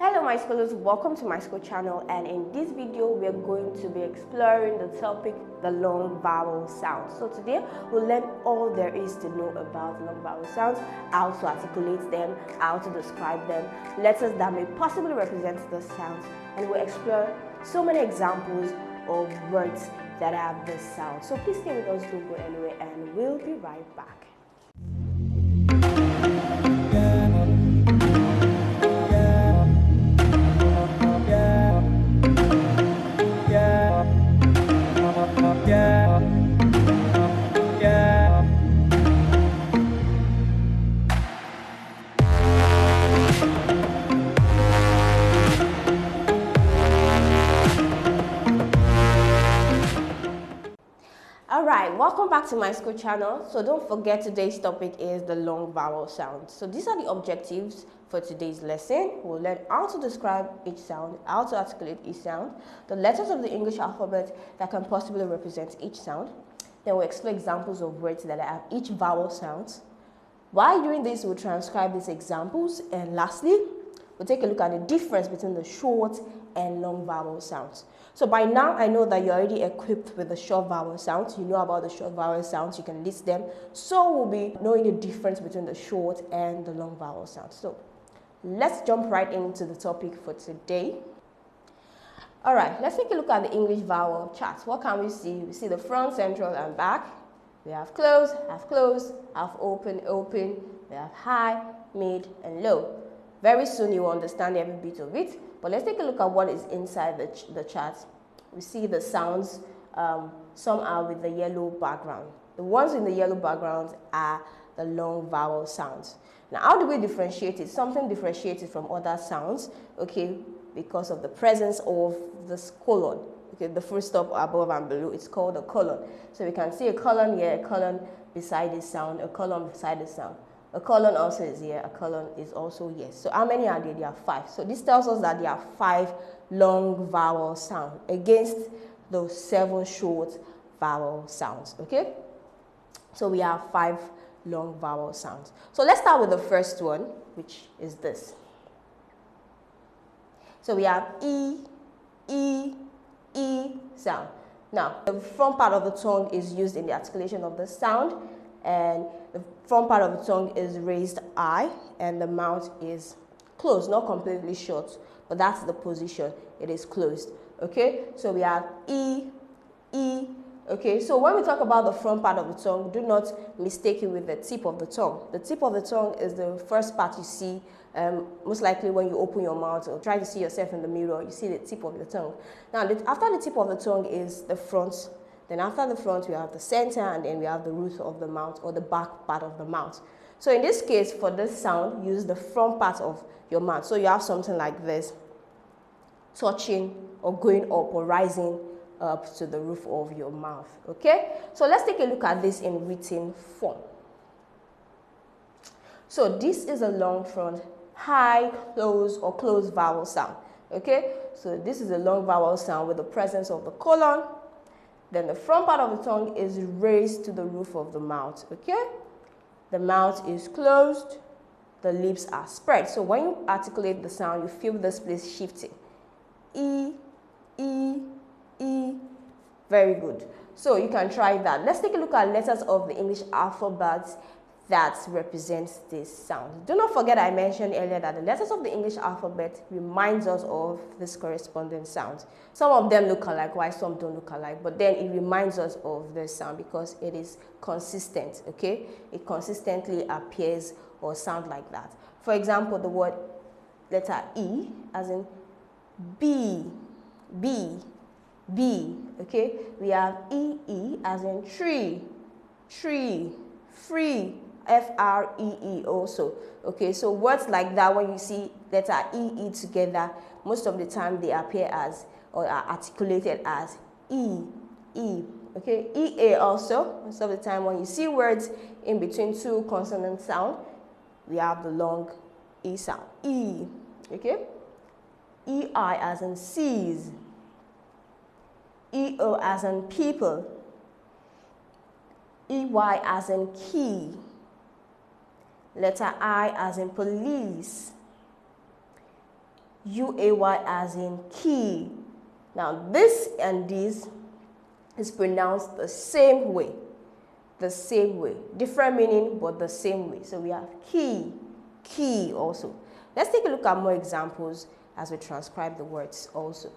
Hello my scholars, welcome to my school channel, and in this video we are going to be exploring the topic the long vowel sounds. So today we'll learn all there is to know about long vowel sounds, how to articulate them, how to describe them, letters that may possibly represent the sounds, and we'll explore so many examples of words that have this sound. So please stay with us, don't go anywhere, and we'll be right back. Alright, welcome back to my school channel. So don't forget, today's topic is the long vowel sounds. So these are the objectives for today's lesson. We'll learn how to describe each sound, how to articulate each sound, the letters of the English alphabet that can possibly represent each sound. Then we'll explore examples of words that have each vowel sound. While doing this, we'll transcribe these examples, and lastly, we'll take a look at the difference between the short and long vowel sounds. So by now, I know that you're already equipped with the short vowel sounds. You know about the short vowel sounds, you can list them. So we'll be knowing the difference between the short and the long vowel sounds. So let's jump right into the topic for today. All right, let's take a look at the English vowel chart. What can we see? We see the front, central, and back. We have close, have open, open. We have high, mid, and low. Very soon you will understand every bit of it. But let's take a look at what is inside the chart. We see the sounds, some are with the yellow background. The ones in the yellow background are the long vowel sounds. Now, how do we differentiate it? Something differentiated from other sounds, okay, because of the presence of this colon. Okay, the full stop above and below, it's called a colon. So we can see a colon here, a colon beside this sound, a colon beside this sound. A colon also is here, a colon is also here. So how many are there? There are 5. So this tells us that there are 5 long vowel sounds against those 7 short vowel sounds, okay? So we have 5 long vowel sounds. So let's start with the first one, which is this. So we have E, E, E sound. Now, the front part of the tongue is used in the articulation of the sound, and the front part of the tongue is raised I, and the mouth is closed, not completely shut, but that's the position. It is closed. Okay, so we have E, E. Okay, so when we talk about the front part of the tongue, do not mistake it with the tip of the tongue. The tip of the tongue is the first part you see, most likely when you open your mouth or try to see yourself in the mirror, you see the tip of the tongue. Now, after the tip of the tongue is the front. Then after the front, we have the center, and then we have the root of the mouth, or the back part of the mouth. So in this case, for this sound, use the front part of your mouth. So you have something like this, touching or going up or rising up to the roof of your mouth. Okay? So let's take a look at this in written form. So this is a long front, high, close, or closed vowel sound. Okay? So this is a long vowel sound with the presence of the colon. Then the front part of the tongue is raised to the roof of the mouth, okay? The mouth is closed, the lips are spread. So when you articulate the sound, you feel this place shifting. E, E, E. Very good. So you can try that. Let's take a look at letters of the English alphabet that represents this sound. Do not forget I mentioned earlier that the letters of the English alphabet reminds us of this corresponding sound. Some of them look alike, while some don't look alike, but then it reminds us of this sound because it is consistent, okay? It consistently appears or sounds like that. For example, the word letter E, as in B, B, B, okay? We have E, as in tree, tree, free, F-R-E-E also. Okay, so words like that, when you see letter E together, most of the time they appear as, or are articulated as E, E. Okay, E-A also, most of the time when you see words in between 2 consonant sound, we have the long E sound, E. Okay, E-I as in seas, E-O as in people, E-Y as in key, letter I as in police, UAY as in key. Now this and this is pronounced the same way. The same way. Different meaning, but the same way. So we have key, key also. Let's take a look at more examples as we transcribe the words also.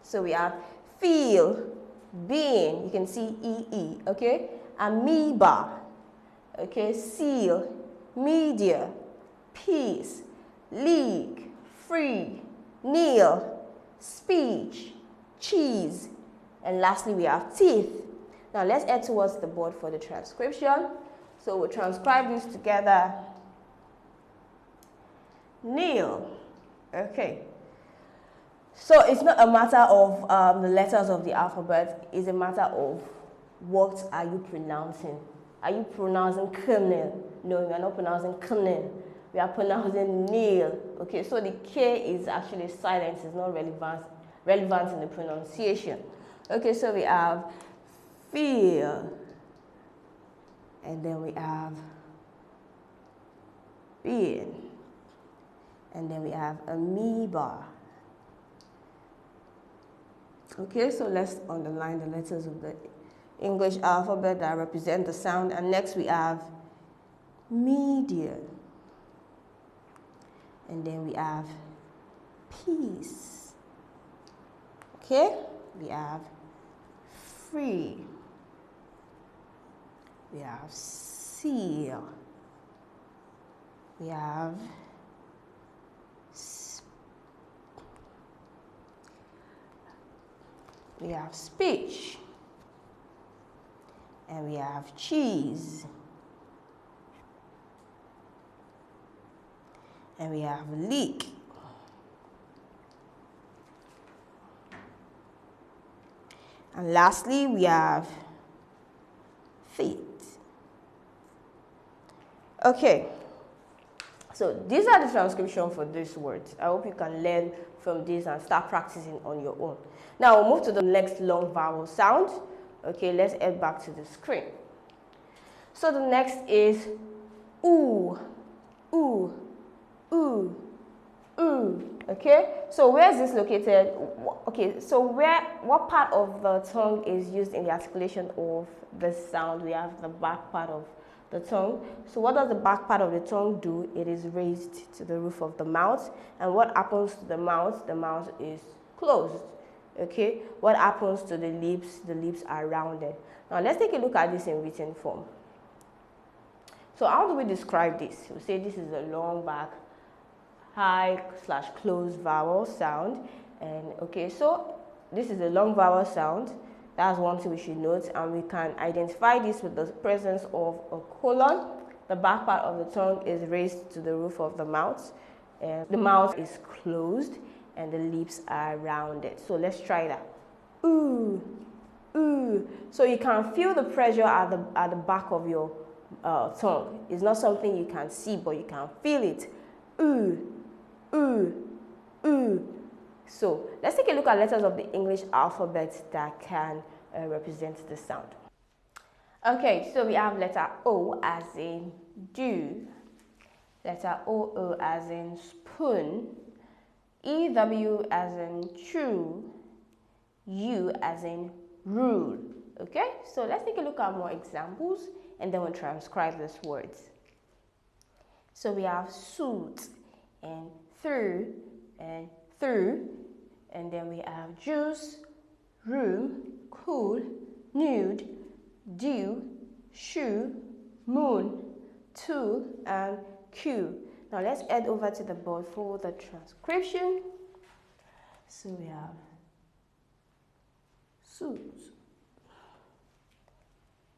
So we have feel, being, you can see EE, okay? Amoeba, okay? Seal, media, peace, league, free, kneel, speech, cheese, and lastly we have teeth. Now let's head towards the board for the transcription. So we'll transcribe this together. Kneel, okay. So it's not a matter of the letters of the alphabet, it's a matter of what are you pronouncing. Are you pronouncing kneel? No, we are not pronouncing kneel. We are pronouncing kneel. Okay, so the K is actually silent, it's not relevant in the pronunciation. Okay, so we have feel, and then we have being, and then we have amoeba. Okay, so let's underline the letters of the English alphabet that represent the sound, and next we have media, and then we have peace. Okay, we have free, we have seal, we have speech, and we have cheese, and we have leak, and lastly we have feet. Okay, so these are the transcription for these words. I hope you can learn from this and start practicing on your own. Now we'll move to the next long vowel sound. Okay, let's head back to the screen. So the next is oo, oo, oo, oo. Okay, so where is this located? Okay, so what part of the tongue is used in the articulation of this sound? We have the back part of the tongue. So what does the back part of the tongue do? It is raised to the roof of the mouth. And what happens to the mouth? The mouth is closed. Okay, what happens to the lips? The lips are rounded. Now let's take a look at this in written form. So how do we describe this? We say this is a long back, high/closed vowel sound. And okay, so this is a long vowel sound. That's one thing we should note, and we can identify this with the presence of a colon. The back part of the tongue is raised to the roof of the mouth, and the mouth is closed, and the lips are rounded. So let's try that. Ooh, ooh. So you can feel the pressure at the back of your tongue. It's not something you can see, but you can feel it. Ooh, ooh, ooh. So let's take a look at letters of the English alphabet that can represent the sound. Okay, so we have letter O as in do, letter OO as in spoon, EW as in true, U as in rule. Okay, so let's take a look at more examples and then we'll transcribe these words. So we have suit and through, and then we have juice, room, cool, nude, dew, shoe, moon, tool, and cue. Now let's head over to the board for the transcription. So we have suit,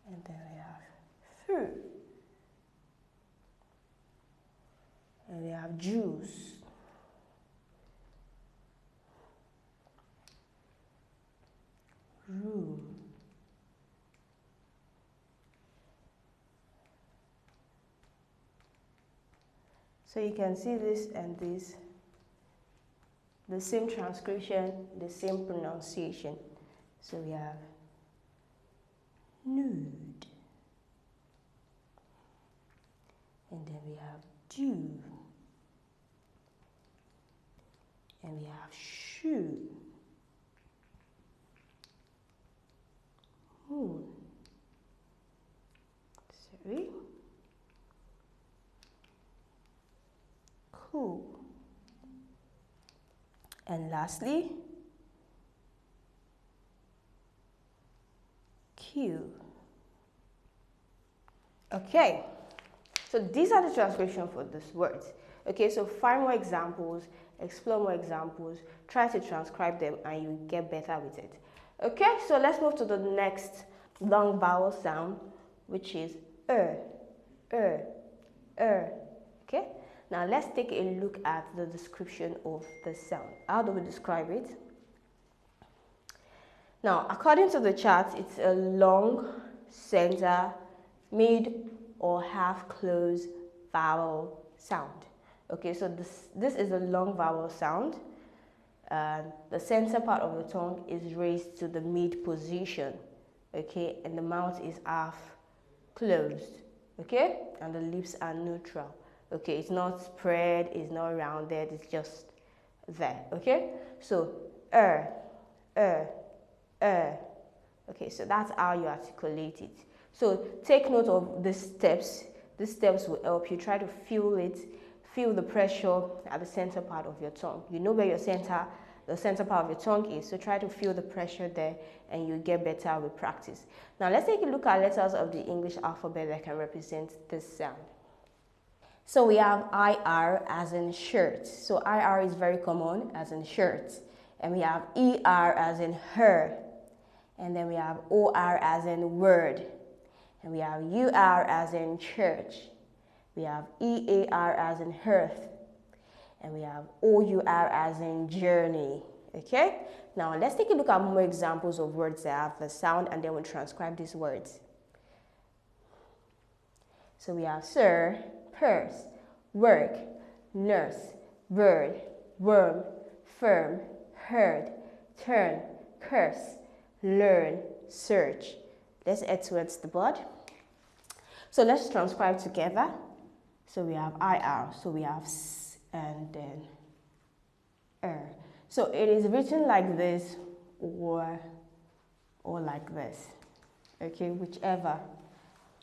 and then we have through, and we have juice, room, so you can see this and this, the same transcription, the same pronunciation. So we have nude, and then we have dew, and we have shoe. Moon. Sorry. Cool. And lastly, Q. Okay, so these are the transcription for this word. Okay, so find more examples, explore more examples, try to transcribe them, and you get better with it. Okay, so let's move to the next long vowel sound, which is Okay, now let's take a look at the description of the sound. How do we describe it? Now, according to the chart, it's a long, center, mid, or half-closed vowel sound. Okay, so this is a long vowel sound. The center part of the tongue is raised to the mid position. Okay, and the mouth is half closed. Okay, and the lips are neutral. Okay, it's not spread, it's not rounded, it's just there. Okay, so Okay, so that's how you articulate it. So take note of these steps. These steps will help you try to feel it, feel the pressure at the center part of your tongue. You know where the center part of your tongue is, so try to feel the pressure there and you get better with practice. Now let's take a look at letters of the English alphabet that can represent this sound. So we have IR as in shirt. So IR is very common as in shirt. And we have ER as in her. And then we have OR as in word. And we have UR as in church. We have EAR as in hearth. And we have OUR as in journey. Okay? Now let's take a look at more examples of words that have the sound and then we'll transcribe these words. So we have sir, purse, work, nurse, bird, worm, firm, herd, turn, curse, learn, search. Let's add towards the board. So let's transcribe together. So we have IR, so we have S and then So it is written like this or like this. Okay, whichever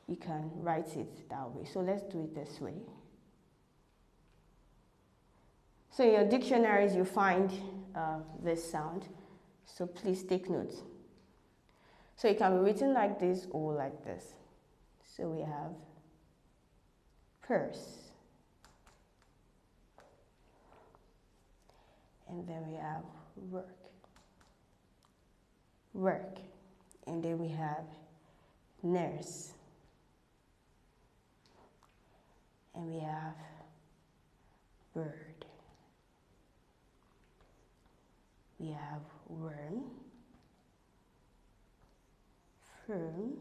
you can write it that way. So let's do it this way. So in your dictionaries you find this sound. So please take note. So it can be written like this or like this. So we have purse. And then we have work. Work. And then we have nurse. And we have bird. We have worm, firm,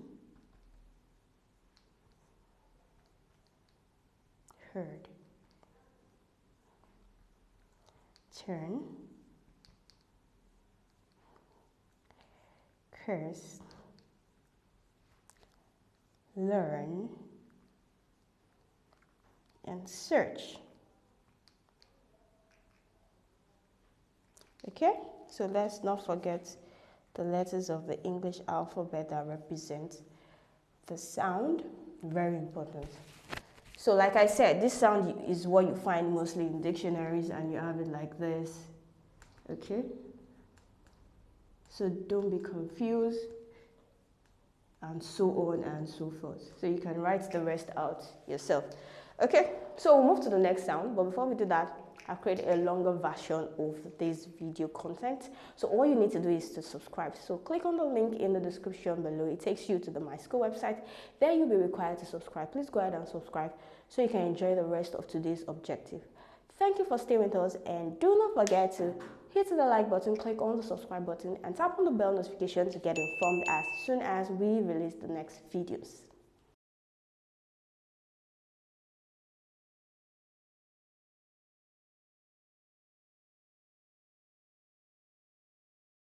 herd, turn, curse, learn, and search. Okay, so let's not forget the letters of the English alphabet that represent the sound. Very important. So like I said, this sound is what you find mostly in dictionaries and you have it like this. Okay, so don't be confused and so on and so forth. So you can write the rest out yourself. Okay, so we'll move to the next sound, but before we do that, I've created a longer version of this video content. So all you need to do is to subscribe. So click on the link in the description below. It takes you to the My School website. There you'll be required to subscribe. Please go ahead and subscribe so you can enjoy the rest of today's objective. Thank you for staying with us, and do not forget to hit the like button, click on the subscribe button, and tap on the bell notification to get informed as soon as we release the next videos.